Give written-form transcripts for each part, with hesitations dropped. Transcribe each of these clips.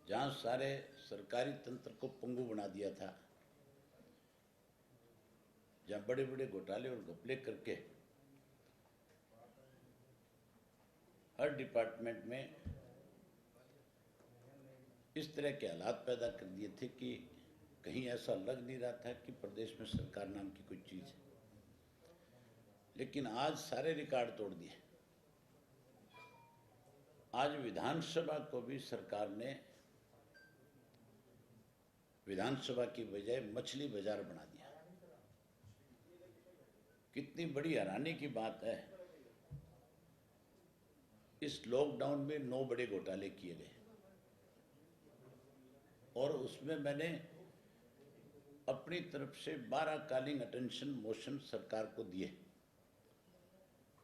जहां सारे सरकारी तंत्र को पंगु बना दिया था, जहां बड़े बड़े घोटाले और घपले करके हर डिपार्टमेंट में इस तरह के हालात पैदा कर दिए थे कि कहीं ऐसा लग नहीं रहा था कि प्रदेश में सरकार नाम की कोई चीज है। लेकिन आज सारे रिकॉर्ड तोड़ दिए। आज विधानसभा को भी सरकार ने विधानसभा की बजाय मछली बाजार बना दिया। कितनी बड़ी हैरानी की बात है, इस लॉकडाउन में 9 बड़े घोटाले किए गए और उसमें मैंने अपनी तरफ से 12 कॉलिंग अटेंशन मोशन सरकार को दिए।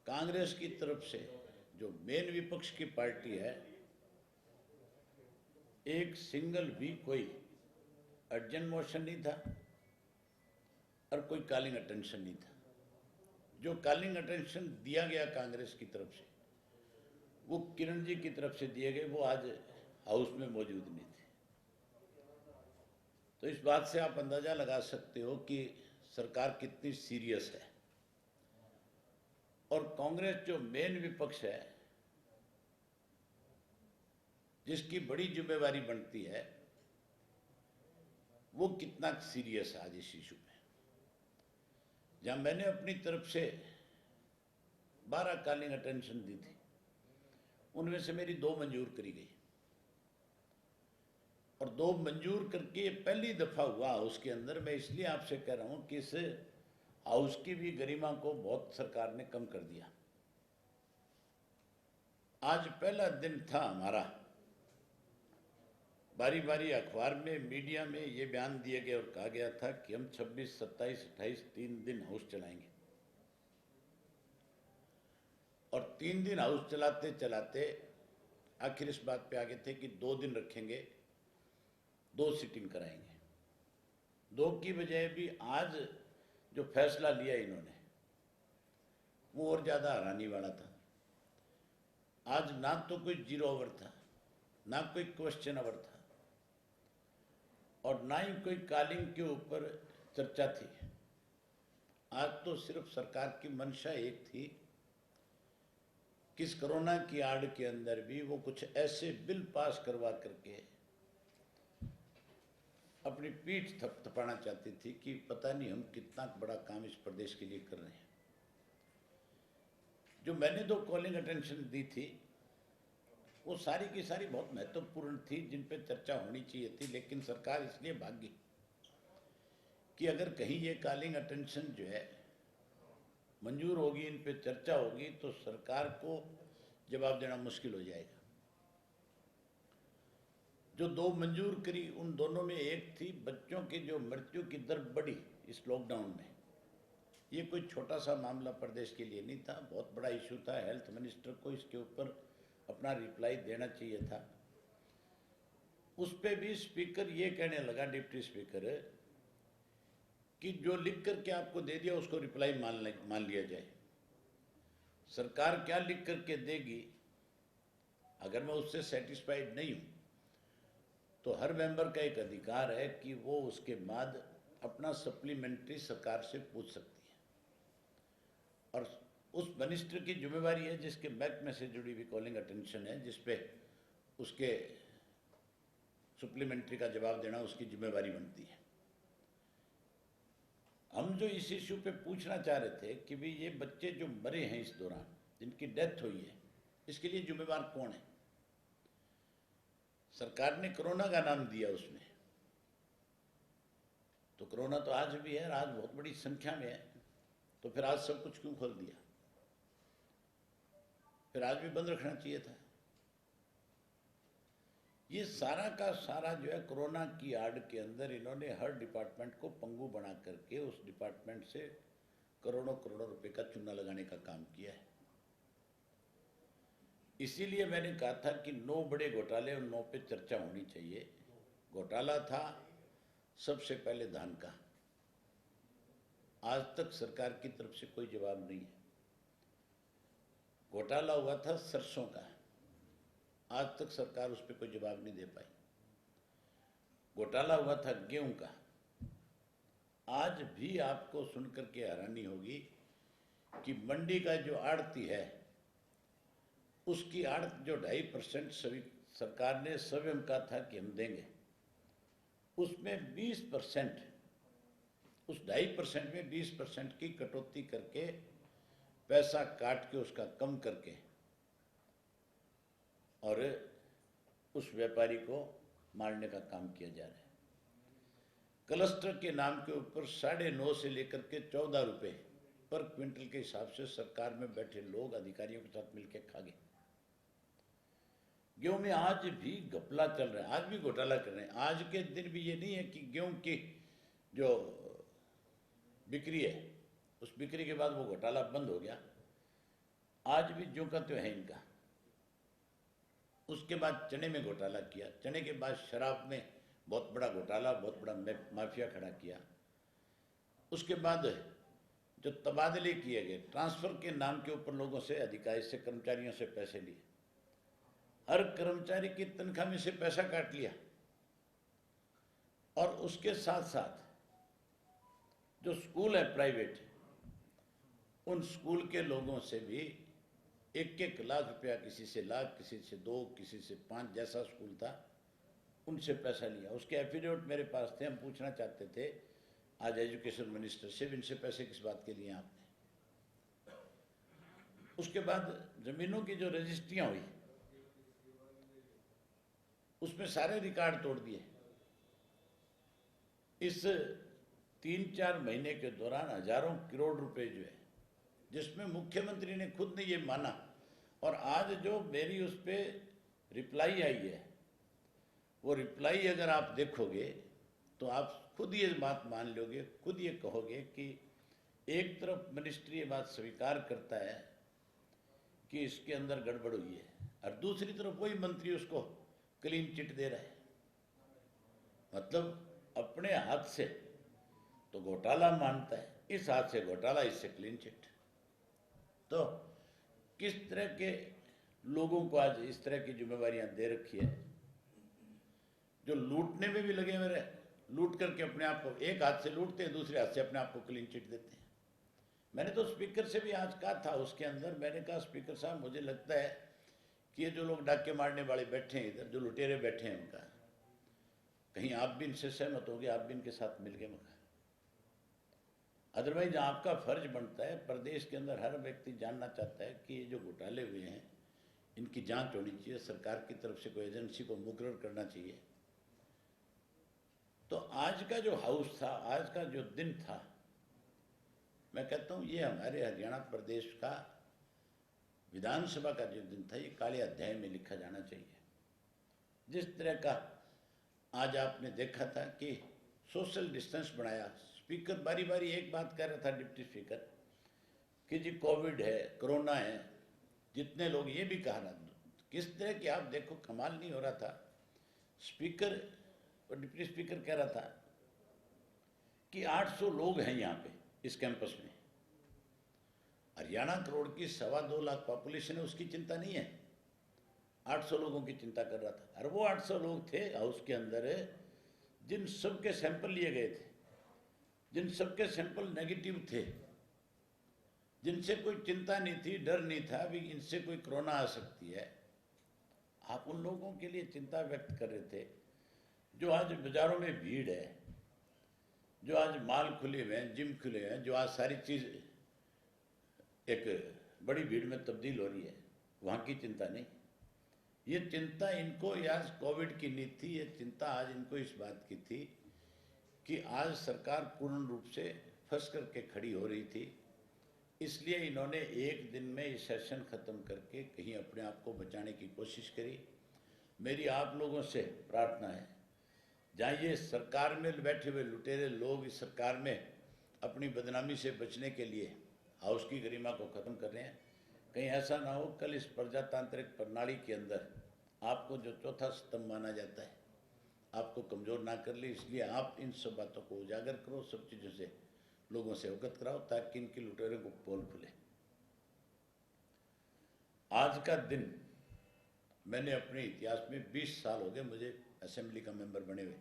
कांग्रेस की तरफ से जो मेन विपक्ष की पार्टी है, एक सिंगल भी कोई अर्जेंट मोशन नहीं था और कोई कॉलिंग अटेंशन नहीं था। जो कॉलिंग अटेंशन दिया गया कांग्रेस की तरफ से, वो किरण जी की तरफ से दिए गए, वो आज हाउस में मौजूद नहीं थे। तो इस बात से आप अंदाजा लगा सकते हो कि सरकार कितनी सीरियस है। और कांग्रेस जो मेन विपक्ष है, जिसकी बड़ी जिम्मेवारी बनती है, वो कितना सीरियस है आज इस इशू में। जहां मैंने अपनी तरफ से 12 कॉलिंग अटेंशन दी थी, उनमें से मेरी 2 मंजूर करी गई और 2 मंजूर करके ये पहली दफा हुआ हाउस के अंदर। मैं इसलिए आपसे कह रहा हूं कि इस हाउस की भी गरिमा को बहुत सरकार ने कम कर दिया। आज पहला दिन था हमारा, बारी बारी अखबार में, मीडिया में ये बयान दिए गए और कहा गया था कि हम 26, 27, 28 3 दिन हाउस चलाएंगे। और 3 दिन हाउस चलाते चलाते आखिर इस बात पे आ गए थे कि 2 दिन रखेंगे, 2 सिटिंग कराएंगे। 2 की बजाय भी आज जो फैसला लिया इन्होंने, वो और ज्यादा हैरानी वाला था। आज ना तो कोई 0 आवर था, ना कोई क्वेश्चन आवर था और ना ही कोई कॉलिंग के ऊपर चर्चा थी। आज तो सिर्फ सरकार की मंशा एक थी कि इस कोरोना की आड़ के अंदर भी वो कुछ ऐसे बिल पास करवा करके अपनी पीठ थपथपाना चाहती थी कि पता नहीं हम कितना बड़ा काम इस प्रदेश के लिए कर रहे हैं। जो मैंने 2 कॉलिंग अटेंशन दी थी, वो सारी की सारी बहुत महत्वपूर्ण थी, जिन पे चर्चा होनी चाहिए थी। लेकिन सरकार इसलिए भाग गई कि अगर कहीं ये कॉलिंग अटेंशन जो है मंजूर होगी, इन पे चर्चा होगी, तो सरकार को जवाब देना मुश्किल हो जाएगा। जो 2 मंजूर करी, उन दोनों में एक थी बच्चों की जो मृत्यु की दर बढ़ी इस लॉकडाउन में। ये कोई छोटा सा मामला प्रदेश के लिए नहीं था, बहुत बड़ा इशू था। हेल्थ मिनिस्टर को इसके ऊपर अपना रिप्लाई देना चाहिए था। उस पे भी स्पीकर ये कहने लगा, डिप्टी स्पीकर, कि जो लिख करके आपको दे दिया उसको रिप्लाई मान लिया जाए। सरकार क्या लिख करके देगी, अगर मैं उससे सेटिस्फाइड नहीं हूं तो हर मेंबर का एक अधिकार है कि वो उसके बाद अपना सप्लीमेंट्री सरकार से पूछ सकती है। और उस मिनिस्टर की जिम्मेवारी है जिसके बैक में से जुड़ी हुई कॉलिंग अटेंशन है, जिसपे उसके सप्लीमेंट्री का जवाब देना उसकी जिम्मेवारी बनती है। हम जो इस इश्यू पे पूछना चाह रहे थे कि भाई ये बच्चे जो मरे हैं इस दौरान, जिनकी डेथ हुई है, इसके लिए जिम्मेवार कौन है? सरकार ने कोरोना का नाम दिया उसमें, तो कोरोना तो आज भी है, आज बहुत बड़ी संख्या में है, तो फिर आज सब कुछ क्यों खोल दिया? फिर आज भी बंद रखना चाहिए था। ये सारा का सारा जो है कोरोना की आड़ के अंदर इन्होंने हर डिपार्टमेंट को पंगु बना करके उस डिपार्टमेंट से करोड़ों करोड़ों रुपए का चूना लगाने का काम किया है। इसीलिए मैंने कहा था कि 9 बड़े घोटाले और 9 पे चर्चा होनी चाहिए। घोटाला था सबसे पहले धान का, आज तक सरकार की तरफ से कोई जवाब नहीं है। घोटाला हुआ था सरसों का, आज तक सरकार उस पर कोई जवाब नहीं दे पाई। घोटाला हुआ था गेहूं का, आज भी आपको सुनकर के हैरानी होगी कि मंडी का जो आड़ती है उसकी आड़त जो 2.5% सरकार ने स्वयं कहा था कि हम देंगे, उसमें 20%, उस 2.5% में 20% की कटौती करके पैसा काट के उसका कम करके और उस व्यापारी को मारने का काम किया जा रहा है। क्लस्टर के नाम के ऊपर 9.5 से लेकर के 14 रुपए पर क्विंटल के हिसाब से सरकार में बैठे लोग अधिकारियों के साथ मिलकर खा गए। गेहूं में आज भी घपला चल रहा है, आज भी घोटाला कर रहे हैं। आज के दिन भी ये नहीं है कि गेहूं की जो बिक्री है उस बिक्री के बाद वो घोटाला बंद हो गया, आज भी ज्यों का त्यों है इनका। उसके बाद चने में घोटाला किया, चने के बाद शराब में बहुत बड़ा घोटाला, बहुत बड़ा माफिया खड़ा किया। उसके बाद जो तबादले किए गए, ट्रांसफर के नाम के ऊपर लोगों से, अधिकारी से, कर्मचारियों से पैसे लिए, हर कर्मचारी की तनख्वाह में से पैसा काट लिया। और उसके साथ साथ जो स्कूल है प्राइवेट, उन स्कूल के लोगों से भी 1-1 लाख रुपया, किसी से लाख, किसी से 2, किसी से 5, जैसा स्कूल था उनसे पैसा लिया। उसके एफिडेविट मेरे पास थे, हम पूछना चाहते थे आज एजुकेशन मिनिस्टर से, इनसे पैसे किस बात के लिए आपने। उसके बाद जमीनों की जो रजिस्ट्रियां हुई उसमें सारे रिकॉर्ड तोड़ दिए। इस 3-4 महीने के दौरान हजारों करोड़ रुपए जो है, जिसमें मुख्यमंत्री ने खुद ने ये माना, और आज जो मेरी उस पर रिप्लाई आई है, वो रिप्लाई अगर आप देखोगे तो आप खुद ये बात मान लोगे, खुद ये कहोगे कि एक तरफ मिनिस्ट्री ये बात स्वीकार करता है कि इसके अंदर गड़बड़ हुई है, और दूसरी तरफ वही मंत्री उसको क्लीन चिट दे रहा है। मतलब अपने हाथ से तो घोटाला मानता है, इस हाथ से घोटाला, इससे क्लीन चिट। तो किस तरह के लोगों को आज इस तरह की जिम्मेवारियां दे रखी है, जो लूटने में भी लगे हुए रहे, लूट करके अपने आप को, एक हाथ से लूटते हैं, दूसरे हाथ से अपने आप को क्लीन चिट देते हैं। मैंने तो स्पीकर से भी आज कहा था, उसके अंदर मैंने कहा, स्पीकर साहब मुझे लगता है कि ये जो लोग डाके मारने वाले बैठे हैं इधर, जो लुटेरे बैठे हैं, उनका कहीं आप भी इनसे सहमत होंगे, आप भी इनके साथ मिलके मका। अदरवाइज आपका फर्ज बनता है, प्रदेश के अंदर हर व्यक्ति जानना चाहता है कि ये जो घोटाले हुए हैं इनकी जांच होनी चाहिए, सरकार की तरफ से कोई एजेंसी को मुकर्रर करना चाहिए। तो आज का जो हाउस था, आज का जो दिन था, मैं कहता हूँ ये हमारे हरियाणा प्रदेश का विधानसभा का जो दिन था, ये काले अध्याय में लिखा जाना चाहिए। जिस तरह का आज आपने देखा था कि सोशल डिस्टेंस बनाया, स्पीकर बारी बारी एक बात कह रहा था, डिप्टी स्पीकर, कि जी कोविड है, कोरोना है, जितने लोग, ये भी कहा रहा, किस तरह की आप देखो, कमाल नहीं हो रहा था। स्पीकर और डिप्टी स्पीकर कह रहा था कि 800 लोग हैं यहाँ पे इस कैंपस में। हरियाणा करोड़ की 2.25 लाख पॉपुलेशन है, उसकी चिंता नहीं है, 800 लोगों की चिंता कर रहा था। और वो 800 लोग थे हाउस के अंदर, जिन सबके सैंपल लिए गए थे, जिन सबके सैंपल नेगेटिव थे, जिनसे कोई चिंता नहीं थी, डर नहीं था भी इनसे कोई कोरोना आ सकती है। आप उन लोगों के लिए चिंता व्यक्त कर रहे थे। जो आज बाजारों में भीड़ है, जो आज माल खुले हुए हैं, जिम खुले हैं, जो आज सारी चीज एक बड़ी भीड़ में तब्दील हो रही है, वहाँ की चिंता नहीं। ये चिंता इनको आज कोविड की नहीं थी, ये चिंता आज इनको इस बात की थी कि आज सरकार पूर्ण रूप से फंस करके खड़ी हो रही थी। इसलिए इन्होंने एक दिन में ये सेशन खत्म करके कहीं अपने आप को बचाने की कोशिश करी। मेरी आप लोगों से प्रार्थना है, जहाँ ये सरकार में बैठे हुए लुटेरे लोग इस सरकार में अपनी बदनामी से बचने के लिए हाउस की गरिमा को खत्म कर रहे हैं, कहीं ऐसा ना हो कल इस प्रजातांत्रिक प्रणाली के अंदर आपको जो चौथा स्तंभ माना जाता है आपको कमजोर ना कर ले। इसलिए आप इन सब बातों को उजागर करो, सब चीज़ों से लोगों से अवगत कराओ, ताकि इनके लुटेरों को पोल खुले। आज का दिन मैंने अपने इतिहास में 20 साल हो गए मुझे असेंबली का मेंबर बने हुए,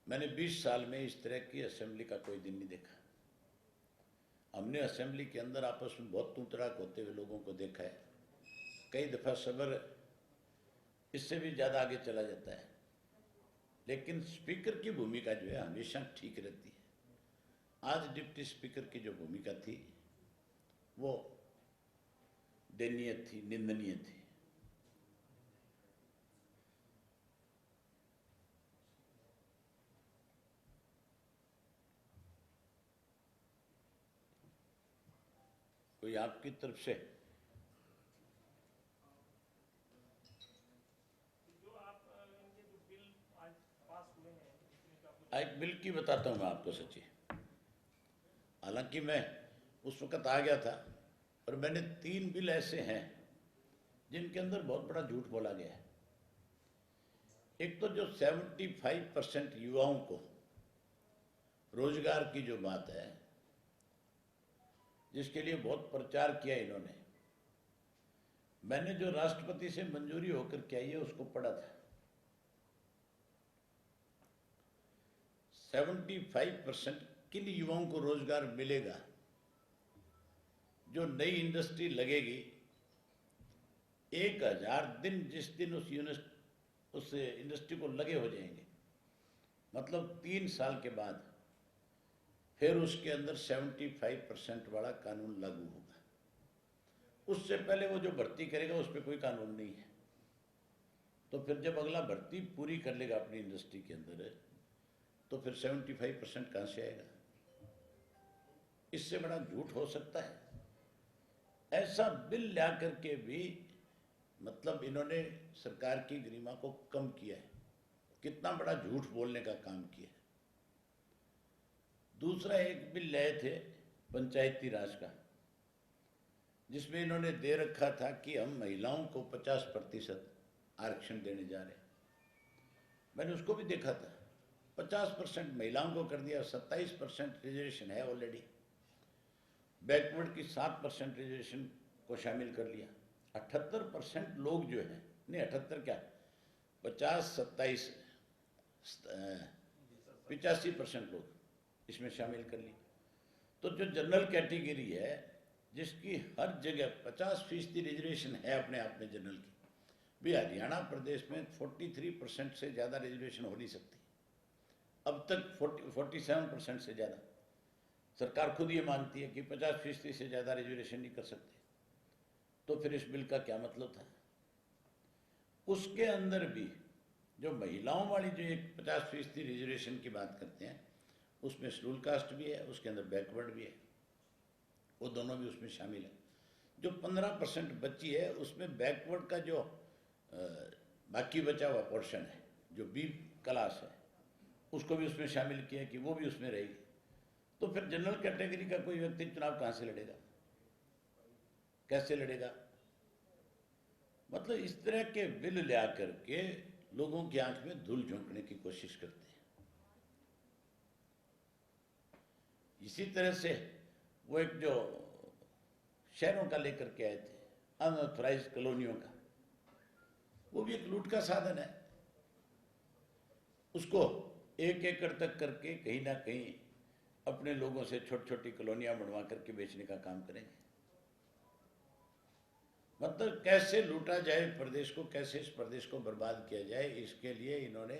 मैंने 20 साल में इस तरह की असेंबली का कोई दिन नहीं देखा। हमने असेंबली के अंदर आपस में बहुत तू तड़ाक होते हुए लोगों को देखा है। कई दफ़ा सब्र इससे भी ज़्यादा आगे चला जाता है, लेकिन स्पीकर की भूमिका जो है हमेशा ठीक रहती है। आज डिप्टी स्पीकर की जो भूमिका थी वो दयनीय थी, निंदनीय थी। कोई आपकी तरफ से एक बिल की बताता हूँ मैं आपको सच्ची। हालांकि मैं उस वक्त आ गया था और मैंने 3 बिल ऐसे हैं जिनके अंदर बहुत बड़ा झूठ बोला गया है। एक तो जो 75% युवाओं को रोजगार की जो बात है, जिसके लिए बहुत प्रचार किया इन्होंने, मैंने जो राष्ट्रपति से मंजूरी होकर के आई है उसको पढ़ा था। 75% किन युवाओं को रोजगार मिलेगा? जो नई इंडस्ट्री लगेगी, 1000 दिन जिस दिन उस इंडस्ट्री को लगे हो जाएंगे, मतलब 3 साल के बाद फिर उसके अंदर 75% वाला कानून लागू होगा। उससे पहले वो जो भर्ती करेगा उस पर कोई कानून नहीं है। तो फिर जब अगला भर्ती पूरी कर लेगा अपनी इंडस्ट्री के अंदर, तो फिर 75% कहाँ से आएगा? इससे बड़ा झूठ हो सकता है? ऐसा बिल ला करके भी मतलब इन्होंने सरकार की गरिमा को कम किया है। कितना बड़ा झूठ बोलने का काम किया है। दूसरा एक बिल लाए थे पंचायती राज का, जिसमें इन्होंने दे रखा था कि हम महिलाओं को 50% आरक्षण देने जा रहे हैं। मैंने उसको भी देखा था, 50% महिलाओं को कर दिया, 27% रिजर्वेशन है ऑलरेडी, बैकवर्ड की 7% रिजर्वेशन को शामिल कर लिया। 78% लोग जो हैं, नहीं 78 क्या, 50, 27, 85% लोग इसमें शामिल कर लिए। तो जो जनरल कैटेगरी है जिसकी हर जगह 50% रिजर्वेशन है अपने आप में जनरल की, भी हरियाणा प्रदेश में 43% से ज़्यादा रिजर्वेशन हो नहीं सकती। अब तक 47% से ज़्यादा। सरकार खुद ये मानती है कि 50% से ज़्यादा रिजर्वेशन नहीं कर सकते। तो फिर इस बिल का क्या मतलब था? उसके अंदर भी जो महिलाओं वाली जो एक 50% रिजर्वेशन की बात करते हैं, उसमें शेड्यूल कास्ट भी है, उसके अंदर बैकवर्ड भी है, वो दोनों भी उसमें शामिल है। जो 15% बची है उसमें बैकवर्ड का जो बाकी बचा हुआ पोर्शन है, जो बी क्लास है, उसको भी उसमें शामिल किया कि वो भी उसमें रहेगी। तो फिर जनरल कैटेगरी का कोई व्यक्ति चुनाव कहाँ से लड़ेगा, कैसे लड़ेगा? मतलब इस तरह के बिल ले आकर के लोगों की आंख में धूल झोंकने की कोशिश करते हैं। इसी तरह से वो एक जो शहरों का लेकर के आए थे, अनऑथराइज्ड कॉलोनियों का, वो भी एक लूट का साधन है। उसको 1 एकड़ तक करके कहीं ना कहीं अपने लोगों से छोटी छोटी कॉलोनियां बनवा करके बेचने का काम करेंगे। मतलब कैसे लूटा जाए प्रदेश को, कैसे इस प्रदेश को बर्बाद किया जाए, इसके लिए इन्होंने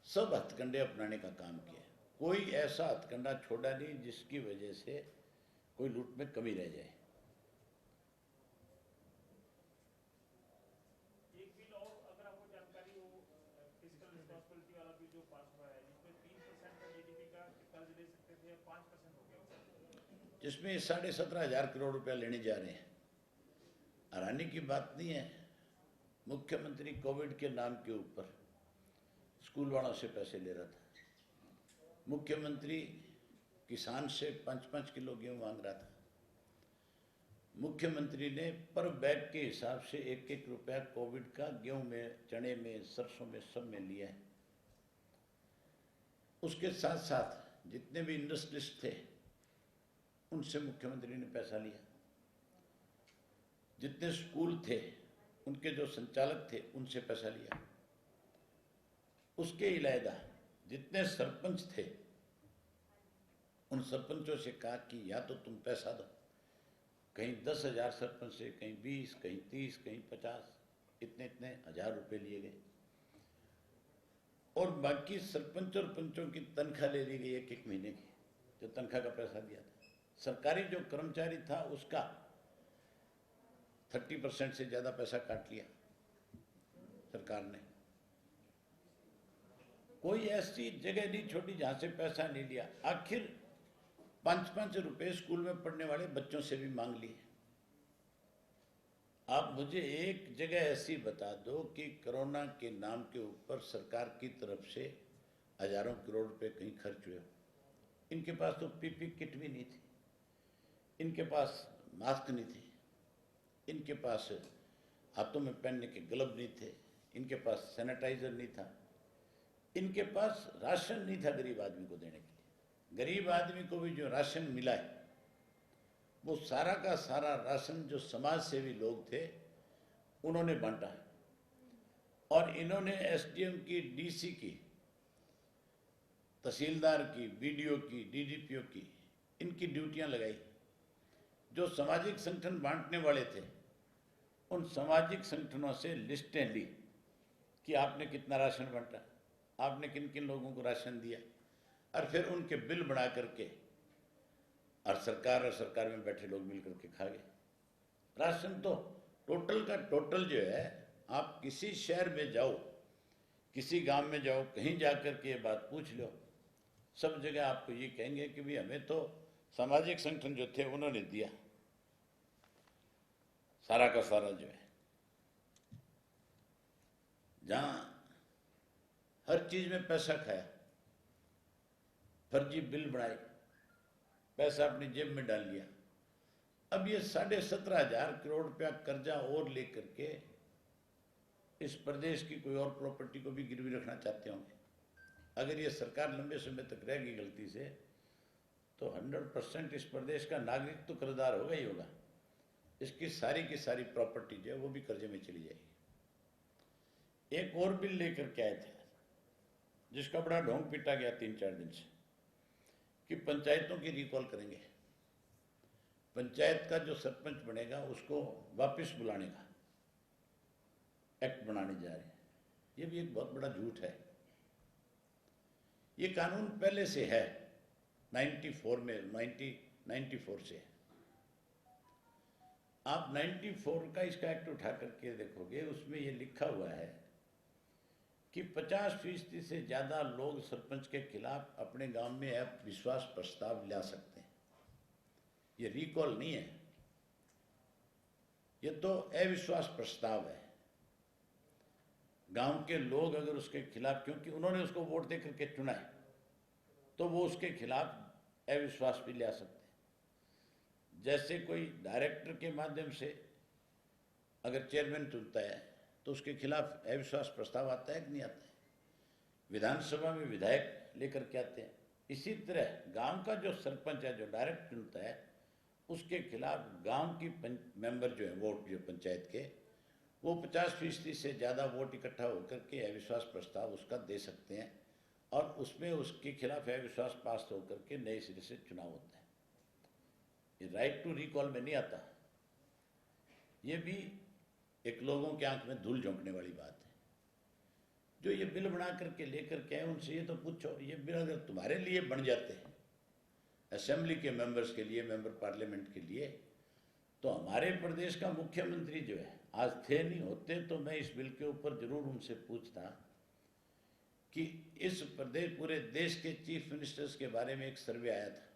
सब हथकंडे अपनाने का काम किया। कोई ऐसा हथकंडा छोड़ा नहीं जिसकी वजह से कोई लूट में कमी रह जाए। एक बिल और अगर आपको जानकारी हो, फिजिकल रिस्पांसिबिलिटी वाला बिल जो पास हुआ है, जिसमें 3% जीडीपी का कर्ज ले सकते थे, 5% हो गया, जिसमें 17,500 करोड़ रुपया लेने जा रहे हैं। हैरानी की बात नहीं है, मुख्यमंत्री कोविड के नाम के ऊपर स्कूल वालों से पैसे ले रहा था। मुख्यमंत्री किसान से 5-5 किलो गेहूं मांग रहा था। मुख्यमंत्री ने पर बैग के हिसाब से 1-1 रुपया कोविड का गेहूं में, चने में, सरसों में, सब में लिया है। उसके साथ साथ जितने भी इंडस्ट्रिस्ट थे उनसे मुख्यमंत्री ने पैसा लिया। जितने स्कूल थे उनके जो संचालक थे उनसे पैसा लिया। उसके इलावा जितने सरपंच थे उन सरपंचों से कहा कि या तो तुम पैसा दो, कहीं 10,000 सरपंच से, कहीं 20, कहीं 30, कहीं 50, इतने इतने हजार रुपए लिए गए और बाकी सरपंच और पंचों की तनख्वाह ले ली गई 1-1 महीने की, जो तनख्वाह का पैसा दिया था। सरकारी जो कर्मचारी था उसका 30% से ज्यादा पैसा काट लिया सरकार ने। कोई ऐसी जगह नहीं छोड़ी जहां से पैसा नहीं लिया। आखिर 5-5 रुपए स्कूल में पढ़ने वाले बच्चों से भी मांग लिए। आप मुझे एक जगह ऐसी बता दो कि कोरोना के नाम के ऊपर सरकार की तरफ से हजारों करोड़ रुपए कहीं खर्च हुए। इनके पास तो पीपी किट भी नहीं थी, इनके पास मास्क नहीं थे, इनके पास हाथों में पहनने के ग्लव नहीं थे, इनके पास सैनिटाइजर नहीं था, इनके पास राशन नहीं था गरीब आदमी को देने के लिए। गरीब आदमी को भी जो राशन मिला है वो सारा का सारा राशन जो समाज सेवी लोग थे उन्होंने बांटा है। और इन्होंने एसडीएम की, डीसी की, तहसीलदार की, बीडीओ की, डीडीपीओ की, इनकी ड्यूटियां लगाई। जो सामाजिक संगठन बांटने वाले थे उन सामाजिक संगठनों से लिस्टें ली कि आपने कितना राशन बांटा, आपने किन किन लोगों को राशन दिया, और फिर उनके बिल बना करके और सरकार में बैठे लोग मिलकर के खा गए। राशन तो टोटल का टोटल जो है, आप किसी शहर में जाओ, किसी गांव में जाओ, कहीं जाकर के ये बात पूछ लो, सब जगह आपको ये कहेंगे कि भाई हमें तो सामाजिक संगठन जो थे उन्होंने दिया सारा का सारा जो है। जहां हर चीज में पैसा खाया, फर्जी बिल बनाए, पैसा अपनी जेब में डाल लिया। अब ये 17,500 करोड़ रुपया कर्जा और लेकर के इस प्रदेश की कोई और प्रॉपर्टी को भी गिरवी रखना चाहते होंगे। अगर ये सरकार लंबे समय तक रहेगी गलती से तो 100% इस प्रदेश का नागरिक तो कर्जदार होगा ही होगा। इसकी सारी की सारी प्रॉपर्टी जो है वो भी कर्जे में चली जाएगी। एक और बिल लेकर के आए थे जिसका बड़ा ढोंग पीटा गया 3-4 दिन से कि पंचायतों की रिकॉल करेंगे। पंचायत का जो सरपंच बनेगा उसको वापस बुलाने का एक्ट बनाने जा रहे हैं। ये भी एक बहुत बड़ा झूठ है। ये कानून पहले से है, 1994 से है। आप 94 का इसका एक्ट उठा करके देखोगे, उसमें ये लिखा हुआ है कि 50% से ज्यादा लोग सरपंच के खिलाफ अपने गांव में अविश्वास प्रस्ताव ला सकते हैं। ये रिकॉल नहीं है, ये तो अविश्वास प्रस्ताव है। गांव के लोग अगर उसके खिलाफ, क्योंकि उन्होंने उसको वोट दे करके चुना है, तो वो उसके खिलाफ अविश्वास भी ला सकते हैं। जैसे कोई डायरेक्टर के माध्यम से अगर चेयरमैन चुनता है तो उसके खिलाफ अविश्वास प्रस्ताव आता है कि नहीं आता है। विधानसभा में विधायक लेकर के आते हैं। इसी तरह गांव का जो सरपंच है, जो डायरेक्ट चुनता है, उसके खिलाफ गांव की मेंबर जो है वोट जो पंचायत के, वो 50% से ज़्यादा वोट इकट्ठा होकर के अविश्वास प्रस्ताव उसका दे सकते हैं और उसमें उसके खिलाफ अविश्वास पास होकर के नए सिरे से चुनाव होता है। ये राइट टू रिकॉल में नहीं आता। ये भी एक लोगों के आंख में धूल झोंकने वाली बात है। जो ये बिल बना करके लेकर के आए उनसे ये तो पूछो, ये बिल अगर तुम्हारे लिए बन जाते हैं, असेंबली के मेंबर्स के लिए, मेंबर पार्लियामेंट के लिए, तो हमारे प्रदेश का मुख्यमंत्री जो है, आज थे नहीं, होते तो मैं इस बिल के ऊपर जरूर उनसे पूछता कि इस प्रदेश, पूरे देश के चीफ मिनिस्टर्स के बारे में एक सर्वे आया था,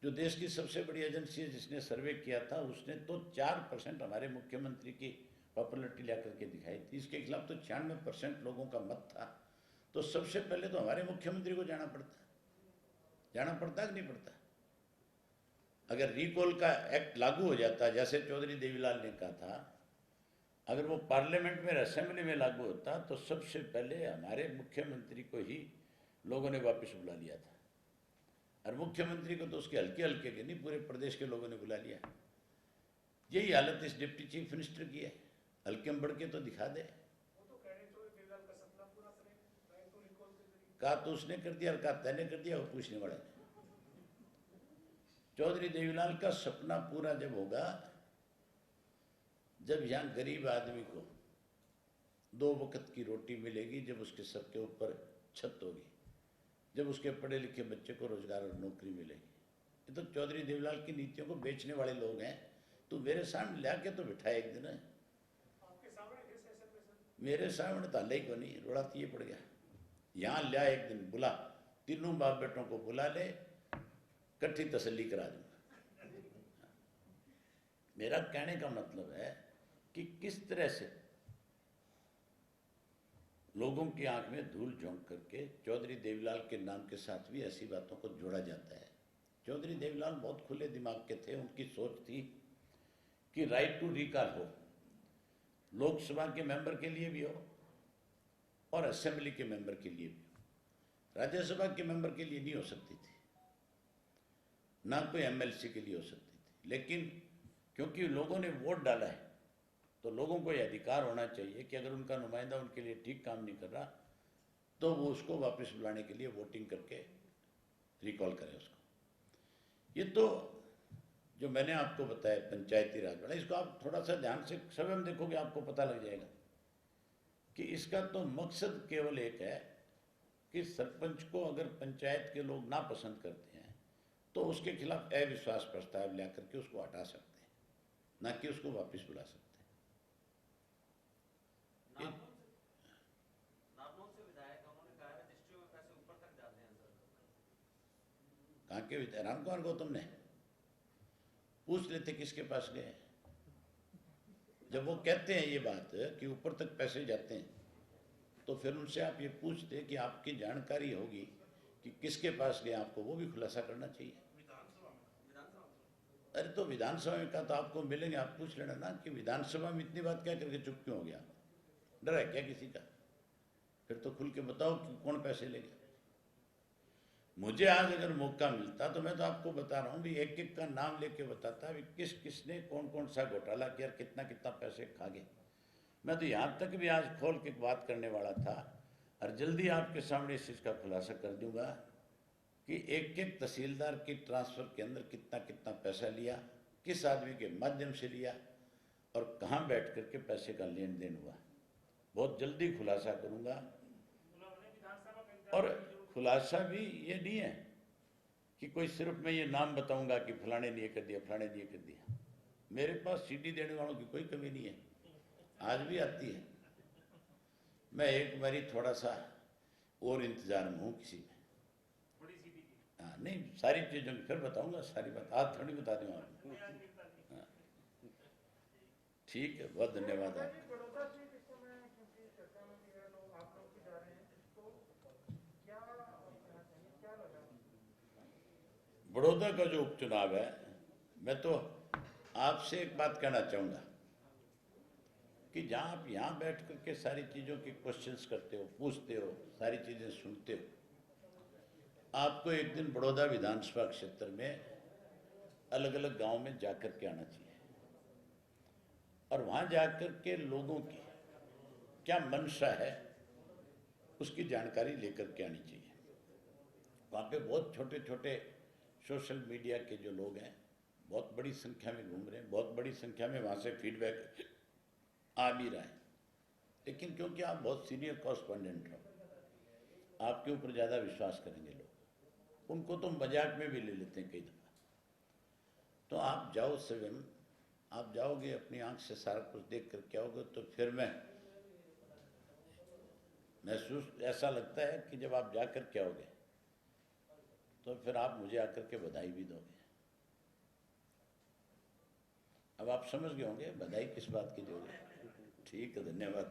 जो देश की सबसे बड़ी एजेंसी है जिसने सर्वे किया था, उसने तो 4% हमारे मुख्यमंत्री की पॉपुलरिटी ला करके दिखाई थी। इसके खिलाफ तो 96% लोगों का मत था। तो सबसे पहले तो हमारे मुख्यमंत्री को जाना पड़ता कि नहीं पड़ता? अगर रिकॉल का एक्ट लागू हो जाता, जैसे चौधरी देवीलाल ने कहा था, अगर वो पार्लियामेंट में, असेंबली में लागू होता, तो सबसे पहले हमारे मुख्यमंत्री को ही लोगों ने वापस बुला लिया था। और मुख्यमंत्री को तो उसके हल्के हल्के के नहीं, पूरे प्रदेश के लोगों ने बुला लिया। यही हालत इस डिप्टी चीफ मिनिस्टर की है। हल्के में बढ़ के तो दिखा दे। वो तो कह रहे चौधरी देवलाल का सपना पूरा करें राइट टू रिकॉल के जरिए। कहा तो उसने कर दिया और कहा तैने कर दिया, वो पूछने वाले ने। चौधरी देवीलाल का सपना पूरा जब होगा जब यहाँ गरीब आदमी को 2 वक्त की रोटी मिलेगी, जब उसके सर के ऊपर छत होगी, जब उसके पढ़े लिखे बच्चे को रोजगार और नौकरी मिलेगी। ये तो चौधरी देवीलाल की नीतियों को बेचने वाले लोग हैं। तू मेरे सामने ला के तो बिठाए एक दिन है। आपके सामने थे सेशन में सर? मेरे सामने तो हाल ही को नहीं, रोड़ा तो ये पड़ गया। यहाँ लिया एक दिन, बुला, तीनों बाप बेटों को बुला ले, कट्ठी तसल्ली करा दूंगा। मेरा कहने का मतलब है कि किस तरह से लोगों की आंख में धूल झोंक करके चौधरी देवीलाल के नाम के साथ भी ऐसी बातों को जोड़ा जाता है। चौधरी देवीलाल बहुत खुले दिमाग के थे। उनकी सोच थी कि राइट टू रिकॉल हो, लोकसभा के मेंबर के लिए भी हो और असेंबली के मेंबर के लिए भी हो। राज्यसभा के मेंबर के लिए नहीं हो सकती थी, ना कोई एमएलसी के लिए हो सकती थी। लेकिन क्योंकि लोगों ने वोट डाला है तो लोगों को यह अधिकार होना चाहिए कि अगर उनका नुमाइंदा उनके लिए ठीक काम नहीं कर रहा तो वो उसको वापस बुलाने के लिए वोटिंग करके रिकॉल करें उसको। ये तो जो मैंने आपको बताया पंचायती राज वाला, इसको आप थोड़ा सा ध्यान से स्वयं देखोगे आपको पता लग जाएगा कि इसका तो मकसद केवल एक है कि सरपंच को अगर पंचायत के लोग ना पसंद करते हैं तो उसके खिलाफ अविश्वास प्रस्ताव ला करके उसको हटा सकते हैं, ना कि उसको वापस बुला सकते हैं। नारनौल से विधायक उन्होंने कहा है रजिस्ट्रियों में पैसे ऊपर तक जाते हैं सर। कहाँ के विधायक? रामकुमार गौतम ने पूछ लेते किसके पास गए। जब वो कहते हैं ये बात कि ऊपर तक पैसे जाते हैं तो फिर उनसे आप ये पूछते कि आपकी जानकारी होगी कि किसके पास गए, आपको वो भी खुलासा करना चाहिए। अरे तो विधानसभा में का तो आपको मिलेंगे, आप पूछ लेना ना कि विधानसभा में इतनी बात क्या करके चुप क्यों हो गया, डर है क्या किसी का? फिर तो खुल के बताओ कि कौन पैसे ले गया। मुझे आज अगर मौका मिलता तो मैं तो आपको बता रहा हूँ भी एक एक का नाम लेके बताता भी किस किसने कौन कौन सा घोटाला किया, कितना कितना पैसे खा गए। मैं तो यहाँ तक भी आज खोल के बात करने वाला था और जल्दी आपके सामने इस चीज़ का खुलासा कर दूंगा कि एक एक तहसीलदार की ट्रांसफर के अंदर कितना कितना पैसा लिया, किस आदमी के माध्यम से लिया और कहाँ बैठ करके पैसे का लेन देन हुआ। बहुत जल्दी खुलासा करूंगा। और खुलासा भी ये नहीं है कि कोई सिर्फ मैं ये नाम बताऊंगा कि फलाने ने ये कर दिया, फलाने ने ये कर दिया। मेरे पास सीटी देने वालों की कोई कमी नहीं है, आज भी आती है। मैं एक बारी थोड़ा सा और इंतजार में हूँ किसी में। बड़ी सीटी की। हाँ नहीं, सारी चीज़ों की फिर बताऊंगा, सारी बात आज थोड़ी बता दूँ आपको। हाँ ठीक है, बहुत धन्यवाद आपका। बड़ौदा से जिसको मैं क्योंकि चर्चा में भी है लोग आप लोग भी जा रहे हैं, तो क्या कहना चाहिए, क्या लगा? बड़ौदा का जो उपचुनाव है, मैं तो आपसे एक बात कहना चाहूँगा कि जहाँ आप यहाँ बैठ करके सारी चीज़ों के क्वेश्चंस करते हो, पूछते हो, सारी चीज़ें सुनते हो, आपको एक दिन बड़ौदा विधानसभा क्षेत्र में अलग अलग गांव में जाकर के आना चाहिए और वहाँ जाकर के लोगों की क्या मंशा है उसकी जानकारी लेकर के आनी चाहिए। वहाँ पे बहुत छोटे छोटे सोशल मीडिया के जो लोग हैं बहुत बड़ी संख्या में घूम रहे हैं, बहुत बड़ी संख्या में वहाँ से फीडबैक आ भी रहा है। लेकिन क्योंकि आप बहुत सीनियर कॉरेस्पॉन्डेंट हो, आपके ऊपर ज़्यादा विश्वास करेंगे लोग, उनको तो मजाक में भी ले लेते हैं कई दफ़ा। तो आप जाओ स्वयं, आप जाओगे अपनी आंख से सारा कुछ देख कर के आओगे तो फिर मैं महसूस ऐसा लगता है कि जब आप जा कर के आओगे तो फिर आप मुझे आकर के बधाई भी दोगे। अब आप समझ गए होंगे बधाई किस बात की दोगे। ठीक है, धन्यवाद।